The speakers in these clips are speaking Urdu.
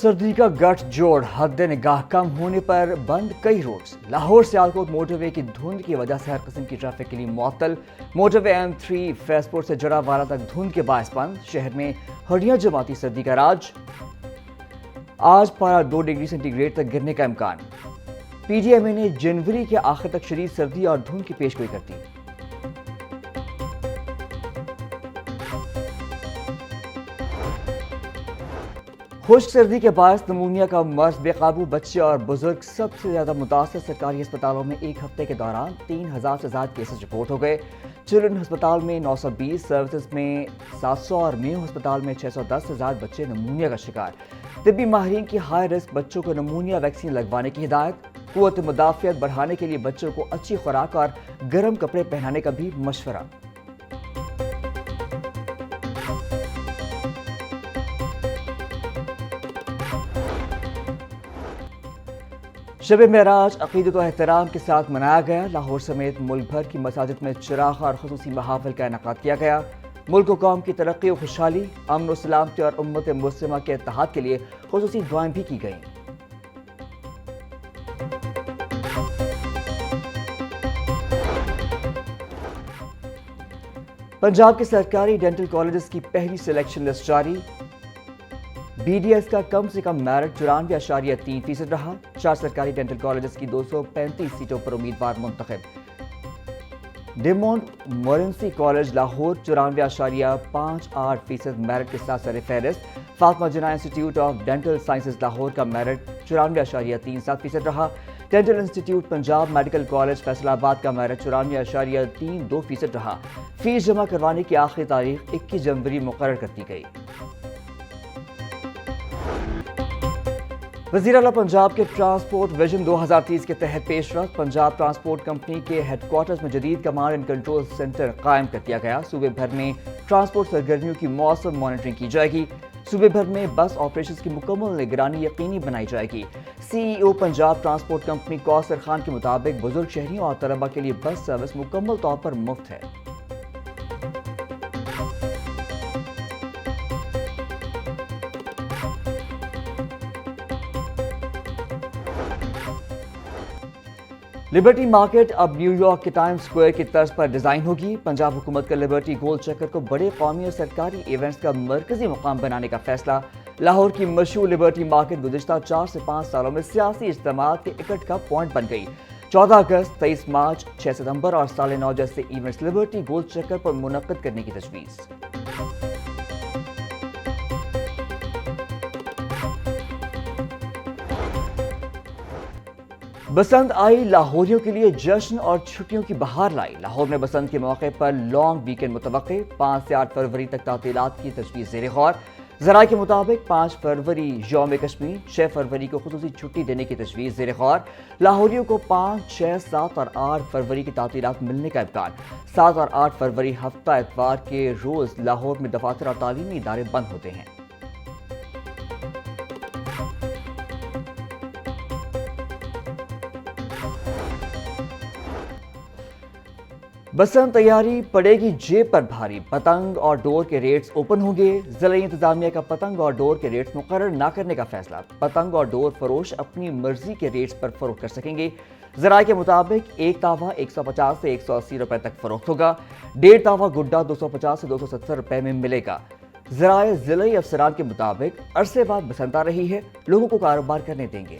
سردی کا گٹھ جوڑ، حد نگاہ کم ہونے پر بند کئی روڈز۔ لاہور سیالکوٹ موٹر وے کی دھند کی وجہ سے ہر قسم کی ٹریفک کے لیے معطل۔ موٹر وے M3 فیض پور سے جڑا والا تک دھند کے باعث بند۔ شہر میں ہڈیاں جماتی سردی کا راج، آج پارہ 2 ڈگری سینٹی گریڈ تک گرنے کا امکان۔ PDMA نے جنوری کے آخر تک شدید سردی اور دھند کی پیش گوئی کر دی۔ خشک سردی کے باعث نمونیا کا مرض بے قابو، بچے اور بزرگ سب سے زیادہ متاثر۔ سرکاری ہسپتالوں میں ایک ہفتے کے دوران 3000 سے زائد کیسز رپورٹ ہو گئے۔ چلڈرن ہسپتال میں 920، سروسز میں 700 اور میو ہسپتال میں 610 سے زائد بچے نمونیا کا شکار۔ طبی ماہرین کی ہائی رسک بچوں کو نمونیا ویکسین لگوانے کی ہدایت۔ قوت مدافعت بڑھانے کے لیے بچوں کو اچھی خوراک اور گرم کپڑے پہنانے کا بھی مشورہ۔ شب معراج عقیدت و احترام کے ساتھ منایا گیا۔ لاہور سمیت ملک بھر کی مساجد میں چراغ اور خصوصی محافل کا انعقاد کیا گیا۔ ملک و قوم کی ترقی و خوشحالی، امن و سلامتی اور امت مسلمہ کے اتحاد کے لیے خصوصی دعائیں بھی کی گئیں۔ پنجاب کے سرکاری ڈینٹل کالجز کی پہلی سلیکشن لسٹ جاری۔ BDS کا کم سے کم میرٹ 94.3% رہا۔ 4 سرکاری ڈینٹل کالجز کی 235 سیٹوں پر امیدوار منتخب۔ Demont Morency college Lahore 94.58% merit کے ساتھ سر فہرست۔ Fatima Jinnah institute of dental sciences Lahore کا میرٹ 94.37% رہا۔ Dental institute Punjab medical college Faisalabad کا میرٹ 94.32% رہا۔ فیس جمع کروانے کی آخری تاریخ 21 جنوری مقرر کر دی گئی۔ وزیر اعلیٰ پنجاب کے ٹرانسپورٹ ویژن 2030 کے تحت پیش رفت۔ پنجاب ٹرانسپورٹ کمپنی کے ہیڈ کوارٹرز میں جدید کمانڈ اینڈ کنٹرول سینٹر قائم کر دیا گیا۔ صوبے بھر میں ٹرانسپورٹ سرگرمیوں کی مؤثر مانیٹرنگ کی جائے گی۔ صوبے بھر میں بس آپریشنز کی مکمل نگرانی یقینی بنائی جائے گی۔ CEO پنجاب ٹرانسپورٹ کمپنی کوثر خان کے مطابق بزرگ شہریوں اور طلباء کے لیے بس سروس مکمل طور پر مفت ہے۔ لبرٹی مارکیٹ اب نیو یارک کے ٹائم سکوائر کی طرز پر ڈیزائن ہوگی۔ پنجاب حکومت کا لبرٹی گول چکر کو بڑے قومی اور سرکاری ایونٹس کا مرکزی مقام بنانے کا فیصلہ۔ لاہور کی مشہور لبرٹی مارکیٹ گزشتہ 4 سے 5 سالوں میں سیاسی اجتماعات کے اکٹھ کا پوائنٹ بن گئی۔ 14 اگست، 23 مارچ، 6 ستمبر اور 9.5 جیسے ایونٹس لبرٹی گول چکر پر منعقد کرنے کی تجویز۔ بسنت آئی، لاہوریوں کے لیے جشن اور چھٹیوں کی بہار لائی۔ لاہور میں بسنت کے موقع پر لانگ ویکینڈ متوقع۔ 5 سے 8 فروری تک تعطیلات کی تجویز زیر غور۔ ذرائع کے مطابق 5 فروری یوم کشمیر، 6 فروری کو خصوصی چھٹی دینے کی تجویز زیر غور۔ لاہوریوں کو 5، 6، 7 اور 8 فروری کی تعطیلات ملنے کا امکان۔ 7 اور 8 فروری ہفتہ اتوار کے روز لاہور میں دفاتر اور تعلیمی ادارے بند ہوتے ہیں۔ بسنت تیاری پڑے گی جیب پر بھاری، پتنگ اور ڈور کے ریٹس اوپن ہوں گے۔ ضلعی انتظامیہ کا پتنگ اور ڈور کے ریٹس مقرر نہ کرنے کا فیصلہ۔ پتنگ اور ڈور فروش اپنی مرضی کے ریٹس پر فروخت کر سکیں گے۔ ذرائع کے مطابق ایک تاوا 150 سے 180 روپے تک فروخت ہوگا۔ 1.5 تاوا گڈا 250 سے 270 روپے میں ملے گا۔ ذرائع ضلعی افسران کے مطابق عرصے بعد بسنت آ رہی ہے، لوگوں کو کاروبار کرنے دیں گے۔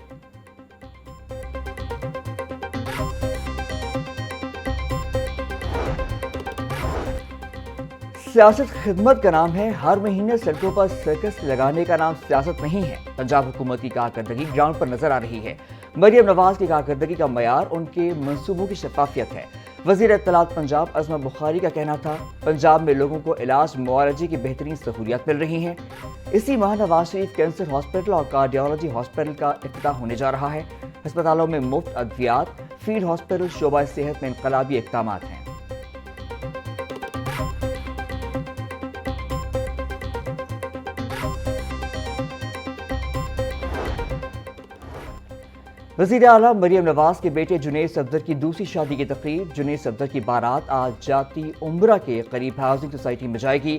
سیاست خدمت کا نام ہے، ہر مہینے سڑکوں پر سرکس لگانے کا نام سیاست نہیں ہے۔ پنجاب حکومت کی کارکردگی گراؤنڈ پر نظر آ رہی ہے۔ مریم نواز کی کارکردگی کا معیار ان کے منصوبوں کی شفافیت ہے۔ وزیر اطلاعات پنجاب عظمت بخاری کا کہنا تھا، پنجاب میں لوگوں کو علاج معالجے کی بہترین سہولیات مل رہی ہیں۔ اسی ماہ نواز شریف کینسر ہاسپٹل اور کارڈیالوجی ہاسپٹل کا افتتاح ہونے جا رہا ہے۔ ہسپتالوں میں مفت ادویات، فیلڈ ہاسپٹل، شعبہ صحت میں انقلابی اقدامات ہیں۔ وزیر اعلیٰ مریم نواز کے بیٹے جنید صفدر کی دوسری شادی کی تقریب۔ جنید صفدر کی بارات آج جاتی عمرہ کے قریب ہاؤسنگ سوسائٹی میں جائے گی۔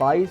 22